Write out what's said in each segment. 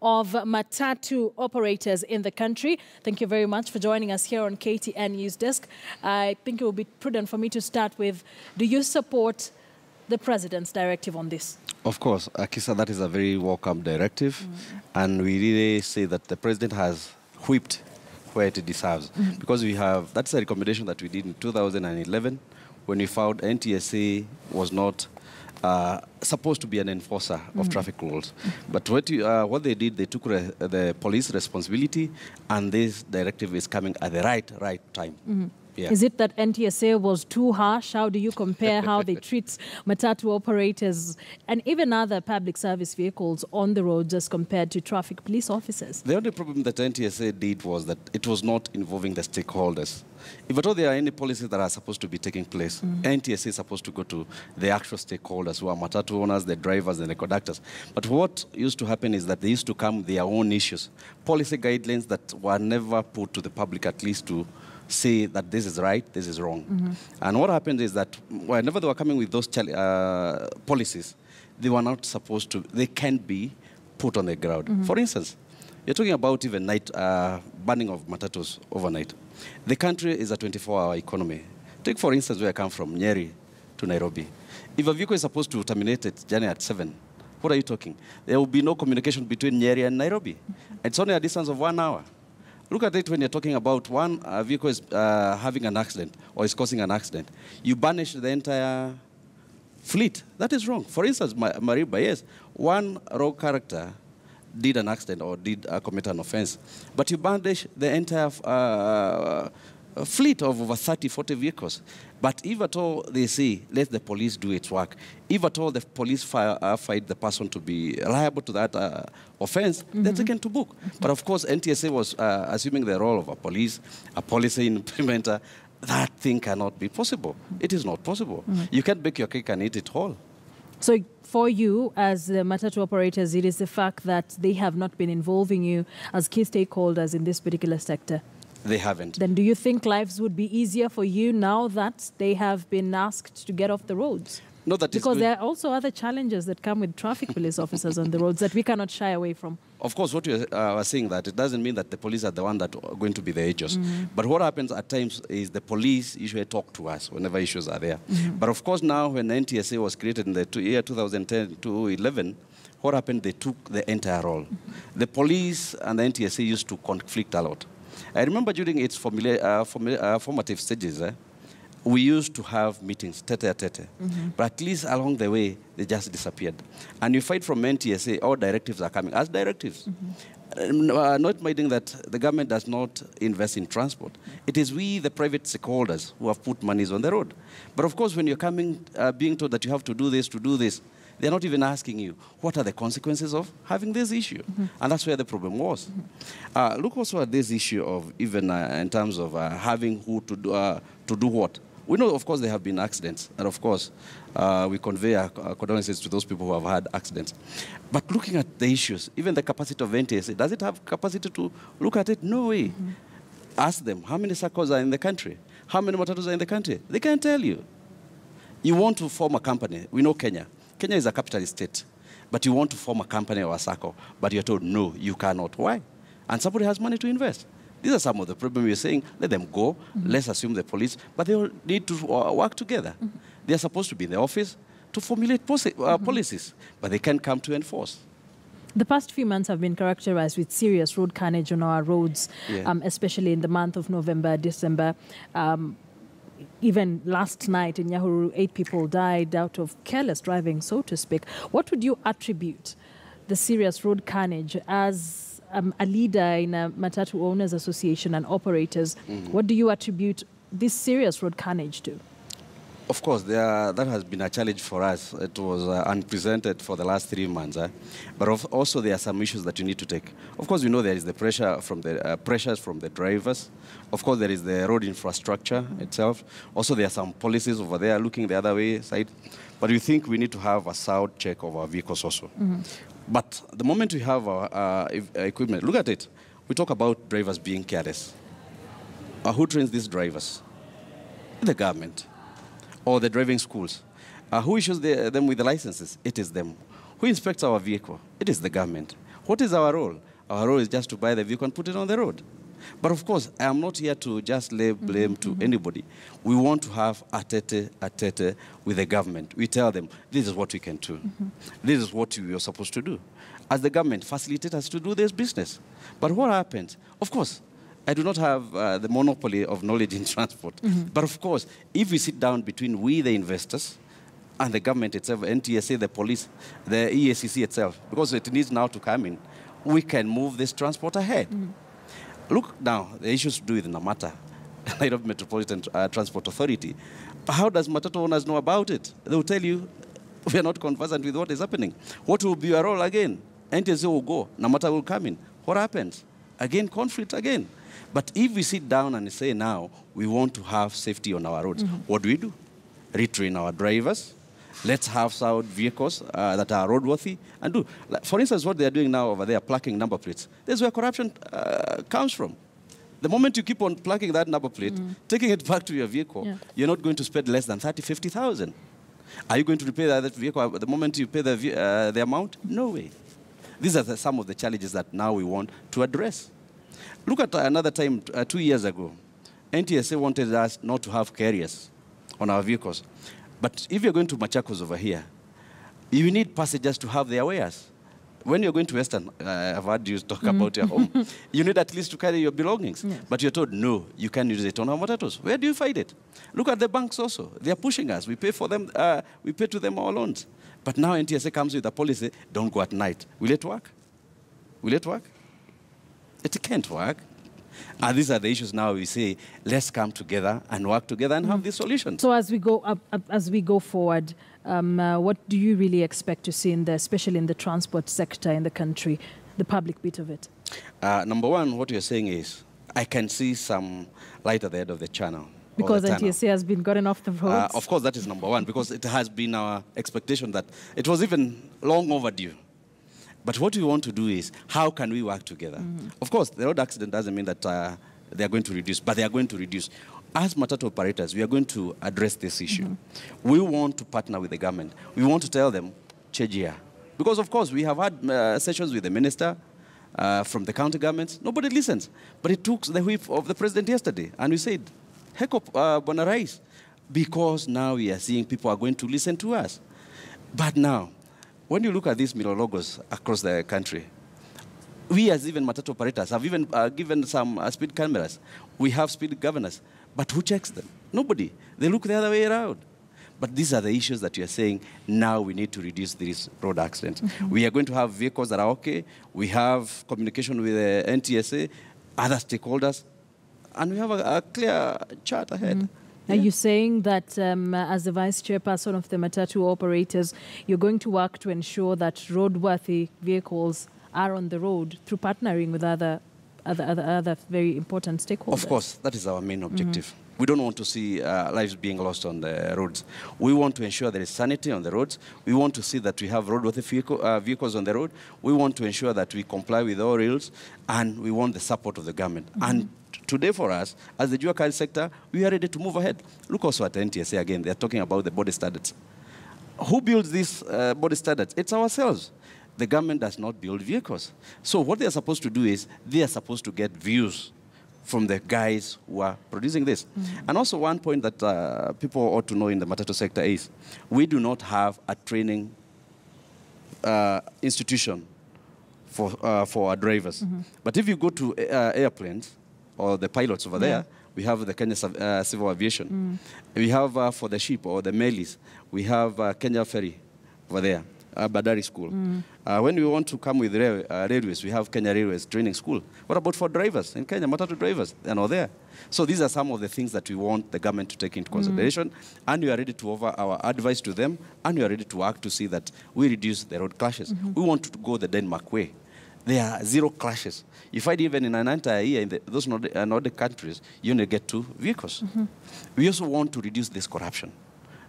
of matatu operators in the country. Thank you very much for joining us here on KTN News Desk. I think it would be prudent for me to start with, do you support the President's directive on this? Of course, Akisa, that is a very welcome directive. And we really say that the President has whipped where it deserves. Because that's a recommendation that we did in 2011 when we found NTSA was not supposed to be an enforcer of traffic laws. But what they did, they took the police responsibility, and this directive is coming at the right time. Yeah. Is it that NTSA was too harsh? How do you compare how they treat matatu operators and even other public service vehicles on the roads as compared to traffic police officers? The only problem that NTSA did was that it was not involving the stakeholders. If at all there are any policies that are supposed to be taking place, NTSA is supposed to go to the actual stakeholders who are matatu owners, the drivers, and the conductors. But what used to happen is that they used to come with their own issues, policy guidelines that were never put to the public, at least to say that this is right, this is wrong. And what happened is that whenever they were coming with those policies, they were not supposed to, they can't be put on the ground. For instance, you're talking about even night banning of matatus overnight. The country is a 24-hour economy. Take, for instance, where I come from, Nyeri to Nairobi. If a vehicle is supposed to terminate its journey at 7, what are you talking? There will be no communication between Nyeri and Nairobi. It's only a distance of 1 hour. Look at it when you're talking about one vehicle is having an accident or is causing an accident. You banish the entire fleet. That is wrong. For instance, Mariba, yes, one raw character did an accident or did commit an offense, but you banish the entire fleet of over 30, 40 vehicles. But if at all they say, let the police do its work, if at all the police find the person to be liable to that offense, they're taken to book. But of course, NTSA was assuming the role of a policy implementer. That thing cannot be possible. It is not possible. You can't bake your cake and eat it whole. So for you, as the matatu operators, it is the fact that they have not been involving you as key stakeholders in this particular sector? They haven't. Then do you think lives would be easier for you now that they have been asked to get off the roads? No, that is because good. there are also other challenges that come with traffic police officers on the roads that we cannot shy away from. Of course, what you are saying, that it doesn't mean that the police are the one that are going to be the agents. But what happens at times is the police usually talk to us whenever issues are there. But of course, now when NTSA was created in the year 2010 to 11, what happened? They took the entire role. The police and the NTSA used to conflict a lot. I remember during its formative stages, we used to have meetings, tete-a-tete. But at least along the way, they just disappeared. And you find from NTSA, all directives are coming as directives. Not minding that the government does not invest in transport. It is we, the private stakeholders, who have put monies on the road. But of course, when you're coming, being told that you have to do this, they're not even asking you, what are the consequences of having this issue? And that's where the problem was. Look also at this issue of even in terms of having who to do what. We know, of course, there have been accidents. And of course, we convey our condolences to those people who have had accidents. But looking at the issues, even the capacity of NTSA, does it have capacity to look at it? No way. Ask them, how many circles are in the country? How many matatus are in the country? They can't tell you. You want to form a company. We know Kenya. Kenya is a capitalist state, but you want to form a company or a circle, but you're told, no, you cannot. Why? And somebody has money to invest. These are some of the problems we're saying. Let them go. Let's assume the police, but they all need to work together. They're supposed to be in the office to formulate policies, but they can't come to enforce. The past few months have been characterized with serious road carnage on our roads, especially in the month of November, December. Even last night in Nyahururu, 8 people died out of careless driving, so to speak. What would you attribute the serious road carnage as a leader in a Matatu Owners Association and operators? What do you attribute this serious road carnage to? Of course, that has been a challenge for us. It was unprecedented for the last 3 months. But also there are some issues that you need to take. Of course, we know there is the pressure from the pressures from the drivers. Of course, there is the road infrastructure itself. Also, there are some policies over there looking the other way side. But we think we need to have a sound check of our vehicles also. But the moment we have our equipment, look at it. We talk about drivers being careless. Who trains these drivers? The government. Or the driving schools. Who issues them with the licenses? It is them. Who inspects our vehicle? It is the government. What is our role? Our role is just to buy the vehicle and put it on the road. But of course, I am not here to just lay blame to anybody. We want to have a tete with the government. We tell them, this is what we can do. This is what we are supposed to do. As the government, facilitate us to do this business. But what happens? Of course, I do not have the monopoly of knowledge in transport. But of course, if we sit down between we, the investors, and the government itself, NTSA, the police, the EACC itself, because it needs now to come in, we can move this transport ahead. Look now, the issues to do with Namata, Nairobi Metropolitan Transport Authority. How does Matatu owners know about it? They will tell you, we are not conversant with what is happening. What will be your role again? NTSA will go, Namata will come in. What happens? Again, conflict again. But if we sit down and say now, we want to have safety on our roads, what do? Retrain our drivers. Let's have sound vehicles that are roadworthy and do. Like, for instance, what they're doing now over there, plucking number plates. That's where corruption comes from. The moment you keep on plucking that number plate, taking it back to your vehicle, you're not going to spend less than 30, 50,000. Are you going to repair that vehicle the moment you pay the amount? No way. These are some of the challenges that now we want to address. Look at another time, 2 years ago. NTSA wanted us not to have carriers on our vehicles. But if you're going to Machakos over here, you need passengers to have their wares. When you're going to Western, I've heard you talk about your home, you need at least to carry your belongings. Yes. But you're told, no, you can't use it on our matatus. Where do you find it? Look at the banks also. They're pushing us. We pay for them. We pay to them our loans. But now NTSA comes with a policy, don't go at night. Will it work? Will it work? It can't work. And these are the issues now we say, let's come together and work together and have these solutions. So as we go forward, what do you really expect to see especially in the transport sector in the country, the public bit of it? Number one, what you're saying is, I can see some light at the end of the channel. Because NTSA has been gotten off the roads? Of course, that is number one, because it has been our expectation that it was even long overdue. But what we want to do is, how can we work together? Of course, the road accident doesn't mean that they are going to reduce, but they are going to reduce. As matatu operators, we are going to address this issue. We want to partner with the government. We want to tell them, Chejia. Because, of course, we have had sessions with the minister, from the county governments. Nobody listens. But it took the whip of the president yesterday, and we said, heck up, Bwana Rais, because now we are seeing people are going to listen to us. But now, when you look at these middle logos across the country, we as even matatu operators have even given some speed cameras. We have speed governors. But who checks them? Nobody. They look the other way around. But these are the issues that you are saying, now we need to reduce these road accidents. We are going to have vehicles that are okay. We have communication with the NTSA, other stakeholders, and we have a clear chart ahead. Are you saying that as the vice chairperson of the matatu operators, you're going to work to ensure that roadworthy vehicles are on the road through partnering with other very important stakeholders? Of course, that is our main objective. We don't want to see lives being lost on the roads. We want to ensure there is sanity on the roads. We want to see that we have roadworthy vehicles on the road. We want to ensure that we comply with all rules, and we want the support of the government. And today for us, as the dual-carriage sector, we are ready to move ahead. Look also at the NTSA again. They're talking about the body standards. Who builds these body standards? It's ourselves. The government does not build vehicles. So what they're supposed to do is they are supposed to get views from the guys who are producing this. And also one point that people ought to know in the matatu sector is we do not have a training institution for our drivers. But if you go to airplanes or the pilots over there, we have the Kenya Civil Aviation. We have for the ship or the melis, we have Kenya Ferry over there. Badari School. When we want to come with railways, we have Kenya Railways Training School. What about for drivers in Kenya, matatu drivers? They're not there. So these are some of the things that we want the government to take into consideration, and we are ready to offer our advice to them, and we are ready to work to see that we reduce the road clashes. We want to go the Denmark way. There are 0 clashes. You find even in an entire year in those Nordic countries, you only get 2 vehicles. We also want to reduce this corruption.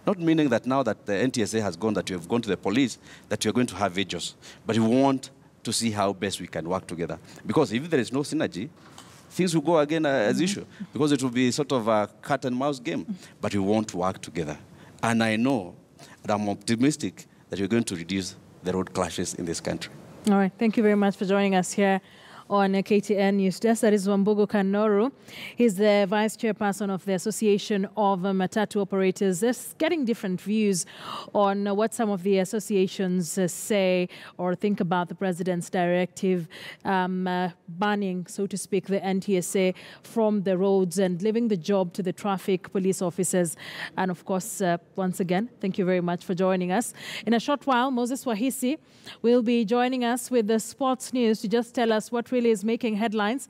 Not meaning that now that the NTSA has gone, that you have gone to the police, that you're going to have vigils. But we want to see how best we can work together. Because if there is no synergy, things will go again as issue. Because it will be sort of a cat and mouse game. But we want to work together. And I know, and I'm optimistic, that we're going to reduce the road clashes in this country. All right. Thank you very much for joining us here on KTN News Desk. That is Wambugu Kanoru. He's the vice chairperson of the Association of Matatu Operators. Just getting different views on what some of the associations say or think about the president's directive banning, so to speak, the NTSA from the roads and leaving the job to the traffic police officers. And of course, once again, thank you very much for joining us. In a short while, Moses Wahisi will be joining us with the sports news to just tell us what really is making headlines